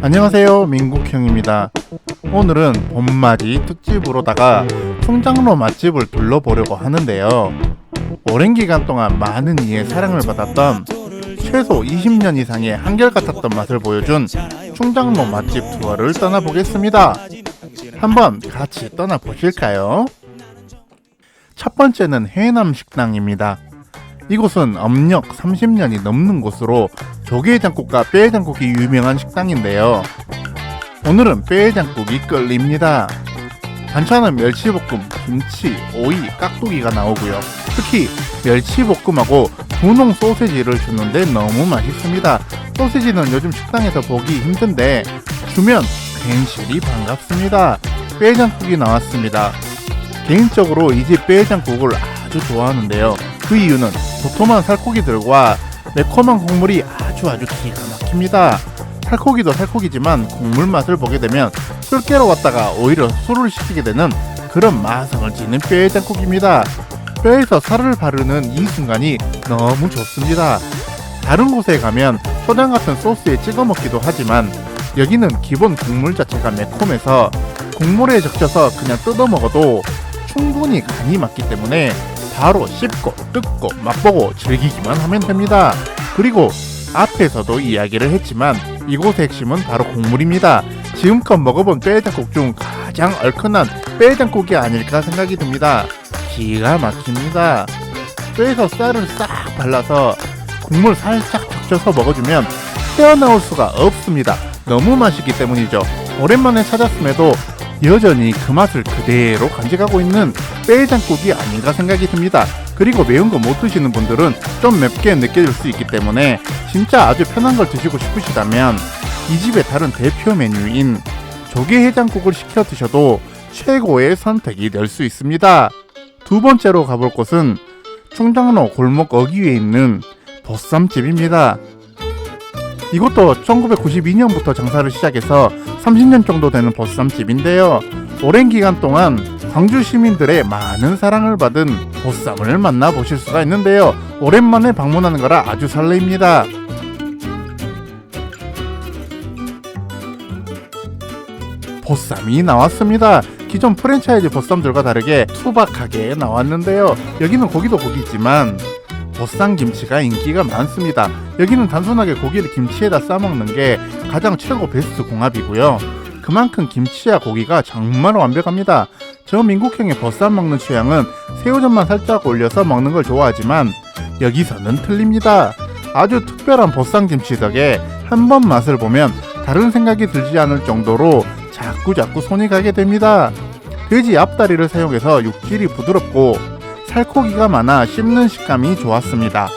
안녕하세요, 민국형입니다. 오늘은 봄맞이 특집으로다가 충장로 맛집을 둘러보려고 하는데요. 오랜 기간 동안 많은 이의 사랑을 받았던 최소 20년 이상의 한결같았던 맛을 보여준 충장로 맛집 투어를 떠나보겠습니다. 한번 같이 떠나보실까요? 첫 번째는 해남 식당입니다. 이곳은 업력 30년이 넘는 곳으로 조개장국과 뼈해장국이 유명한 식당인데요. 오늘은 뼈해장국이 끌립니다. 반찬은 멸치볶음, 김치, 오이, 깍두기가 나오고요. 특히 멸치볶음하고 분홍 소세지를 주는데 너무 맛있습니다. 소세지는 요즘 식당에서 보기 힘든데 주면 괜시리 반갑습니다. 뼈해장국이 나왔습니다. 개인적으로 이 집 뼈해장국을 아주 좋아하는데요. 그 이유는 도톰한 살코기들과 매콤한 국물이 아주 기가 막힙니다. 살코기도 살코기지만 국물 맛을 보게 되면 술 깨러 왔다가 오히려 술을 시키게 되는 그런 마성을 지닌 뼈해장국입니다. 뼈에서 살을 바르는 이 순간이 너무 좋습니다. 다른 곳에 가면 초장 같은 소스에 찍어 먹기도 하지만 여기는 기본 국물 자체가 매콤해서 국물에 적셔서 그냥 뜯어 먹어도 충분히 간이 맞기 때문에 바로 씹고 뜯고 맛보고 즐기기만 하면 됩니다. 그리고 앞에서도 이야기를 했지만 이곳의 핵심은 바로 국물입니다. 지금껏 먹어본 뼈해장국 중 가장 얼큰한 뼈해장국이 아닐까 생각이 듭니다. 기가 막힙니다. 뼈에서 쌀을 싹 발라서 국물 살짝 적셔서 먹어주면 헤어나올 수가 없습니다. 너무 맛있기 때문이죠. 오랜만에 찾았음에도 여전히 그 맛을 그대로 간직하고 있는 뼈해장국이 아닌가 생각이 듭니다. 그리고 매운 거 못 드시는 분들은 좀 맵게 느껴질 수 있기 때문에 진짜 아주 편한 걸 드시고 싶으시다면 이 집의 다른 대표 메뉴인 조개해장국을 시켜 드셔도 최고의 선택이 될 수 있습니다. 두 번째로 가볼 곳은 충장로 골목 어귀에 있는 보쌈집입니다. 이것도 1992년부터 장사를 시작해서 30년 정도 되는 보쌈집인데요. 오랜 기간 동안 광주 시민들의 많은 사랑을 받은 보쌈을 만나보실 수가 있는데요. 오랜만에 방문하는 거라 아주 설레입니다. 보쌈이 나왔습니다. 기존 프랜차이즈 보쌈들과 다르게 투박하게 나왔는데요. 여기는 고기도 고기지만 보쌈 김치가 인기가 많습니다. 여기는 단순하게 고기를 김치에다 싸먹는 게 가장 최고 베스트 궁합이고요. 그만큼 김치와 고기가 정말 완벽합니다. 저 민국형의 보쌈 먹는 취향은 새우젓만 살짝 올려서 먹는 걸 좋아하지만 여기서는 틀립니다. 아주 특별한 보쌈 김치 덕에 한 번 맛을 보면 다른 생각이 들지 않을 정도로 자꾸 손이 가게 됩니다. 돼지 앞다리를 사용해서 육질이 부드럽고 살코기가 많아 씹는 식감이 좋았습니다.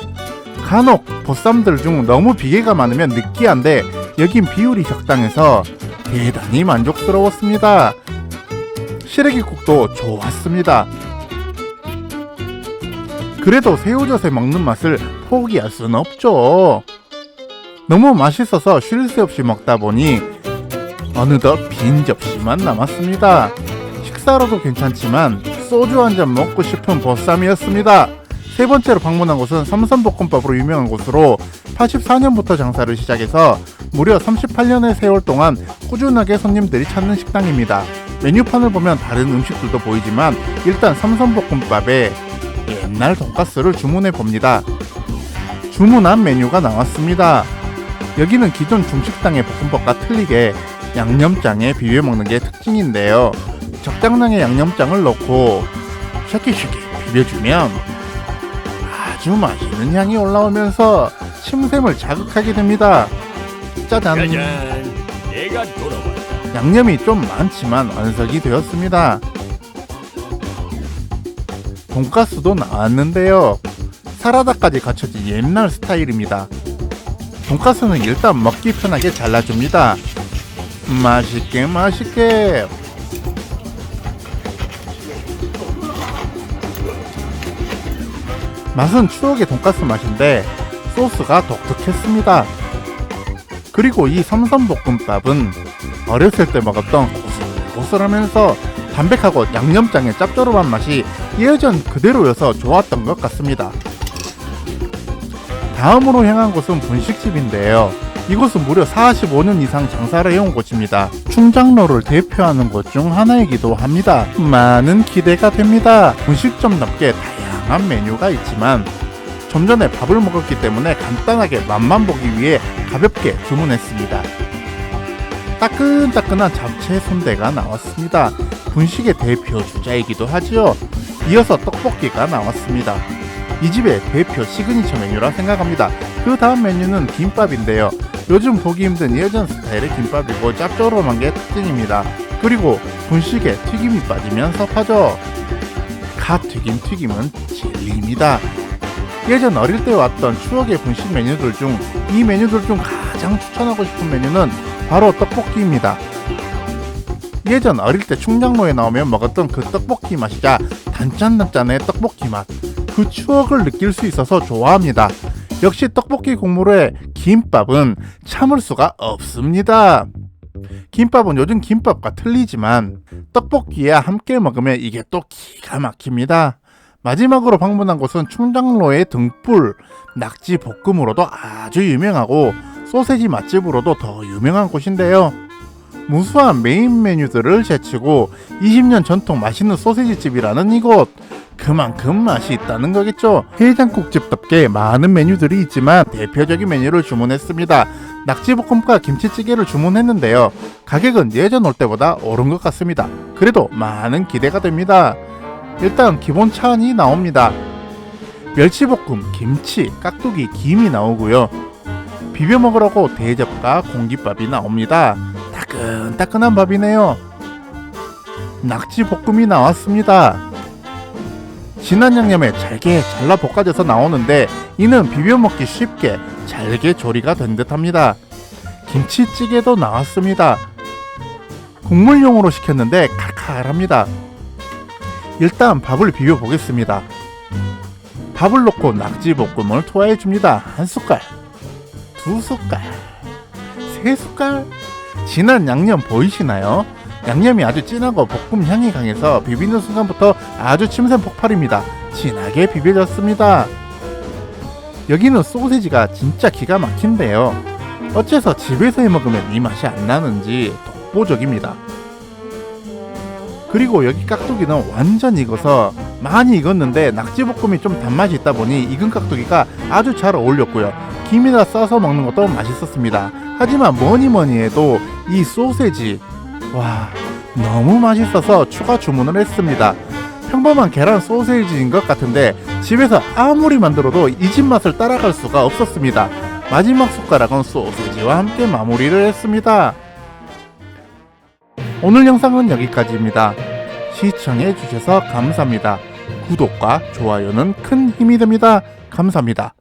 간혹 보쌈들 중 너무 비계가 많으면 느끼한데 여긴 비율이 적당해서 대단히 만족스러웠습니다. 시래기국도 좋았습니다. 그래도 새우젓에 먹는 맛을 포기할 수는 없죠. 너무 맛있어서 쉴 새 없이 먹다 보니 어느덧 빈 접시만 남았습니다. 식사로도 괜찮지만 소주 한잔 먹고 싶은 보쌈이었습니다. 세 번째로 방문한 곳은 삼선볶음밥으로 유명한 곳으로 84년부터 장사를 시작해서 무려 38년의 세월 동안 꾸준하게 손님들이 찾는 식당입니다. 메뉴판을 보면 다른 음식들도 보이지만 일단 삼선볶음밥에 옛날 돈가스를 주문해 봅니다. 주문한 메뉴가 나왔습니다. 여기는 기존 중식당의 볶음밥과 틀리게 양념장에 비벼 먹는 게 특징인데요. 적당량의 양념장을 넣고 샤키샤키 비벼주면 아주 맛있는 향이 올라오면서 침샘을 자극하게 됩니다. 짜잔! 내가 돌아왔다. 양념이 좀 많지만 완성이 되었습니다. 돈가스도 나왔는데요. 사라다까지 갖춰진 옛날 스타일입니다. 돈가스는 일단 먹기 편하게 잘라줍니다. 맛있게 맛은 추억의 돈가스 맛인데 소스가 독특했습니다. 그리고 이 삼선볶음밥은 어렸을 때 먹었던 고슬고슬하면서 담백하고 양념장의 짭조름한 맛이 예전 그대로여서 좋았던 것 같습니다. 다음으로 향한 곳은 분식집인데요. 이곳은 무려 45년 이상 장사를 해온 곳입니다. 충장로를 대표하는 곳 중 하나이기도 합니다. 많은 기대가 됩니다. 분식점답게 다양한 메뉴가 있지만 좀 전에 밥을 먹었기 때문에 간단하게 맛만 보기 위해 가볍게 주문했습니다. 따끈따끈한 잡채 순대가 나왔습니다. 분식의 대표 주자이기도 하지요. 이어서 떡볶이가 나왔습니다. 이 집의 대표 시그니처 메뉴라 생각합니다. 그 다음 메뉴는 김밥인데요. 요즘 보기 힘든 예전 스타일의 김밥이고 짭조름한 게 특징입니다. 그리고 분식에 튀김이 빠지면 섭하죠. 갓 튀김은 진리입니다. 예전 어릴 때 왔던 추억의 분식 메뉴들 중 이 메뉴들 중 가장 추천하고 싶은 메뉴는 바로 떡볶이입니다. 예전 어릴 때 충장로에 나오면 먹었던 그 떡볶이 맛이자 단짠단짠의 떡볶이 맛, 그 추억을 느낄 수 있어서 좋아합니다. 역시 떡볶이 국물에 김밥은 참을 수가 없습니다. 김밥은 요즘 김밥과 틀리지만 떡볶이와 함께 먹으면 이게 또 기가 막힙니다. 마지막으로 방문한 곳은 충장로의 등불 낙지 볶음으로도 아주 유명하고 소세지 맛집으로도 더 유명한 곳인데요. 무수한 메인 메뉴들을 제치고 20년 전통 맛있는 소세지집이라는 이곳, 그만큼 맛이 있다는 거겠죠. 해장국집답게 많은 메뉴들이 있지만 대표적인 메뉴를 주문했습니다. 낙지볶음과 김치찌개를 주문했는데요. 가격은 예전 올 때보다 오른 것 같습니다. 그래도 많은 기대가 됩니다. 일단 기본 찬이 나옵니다. 멸치볶음, 김치, 깍두기, 김이 나오고요. 비벼 먹으라고 대접과 공깃밥이 나옵니다. 따끈따끈한 밥이네요. 낙지볶음이 나왔습니다. 진한 양념에 잘게 잘라 볶아져서 나오는데 이는 비벼 먹기 쉽게 잘게 조리가 된 듯합니다. 김치찌개도 나왔습니다. 국물용으로 시켰는데 칼칼합니다. 일단 밥을 비벼 보겠습니다. 밥을 넣고 낙지볶음을 투하해 줍니다. 한 숟갈, 두 숟갈, 세 숟갈. 진한 양념 보이시나요? 양념이 아주 진하고 볶음 향이 강해서 비비는 순간부터 아주 침샘 폭발입니다. 진하게 비벼졌습니다. 여기는 소세지가 진짜 기가 막힌데요. 어째서 집에서 해 먹으면 이 맛이 안 나는지 독보적입니다. 그리고 여기 깍두기는 완전 익어서 많이 익었는데 낙지볶음이 좀 단맛이 있다 보니 익은 깍두기가 아주 잘 어울렸고요. 김에다 싸서 먹는 것도 맛있었습니다. 하지만 뭐니 해도 이 소세지, 와, 너무 맛있어서 추가 주문을 했습니다. 평범한 계란 소세지인 것 같은데 집에서 아무리 만들어도 이 집 맛을 따라갈 수가 없었습니다. 마지막 숟가락은 소세지와 함께 마무리를 했습니다. 오늘 영상은 여기까지입니다. 시청해주셔서 감사합니다. 구독과 좋아요는 큰 힘이 됩니다. 감사합니다.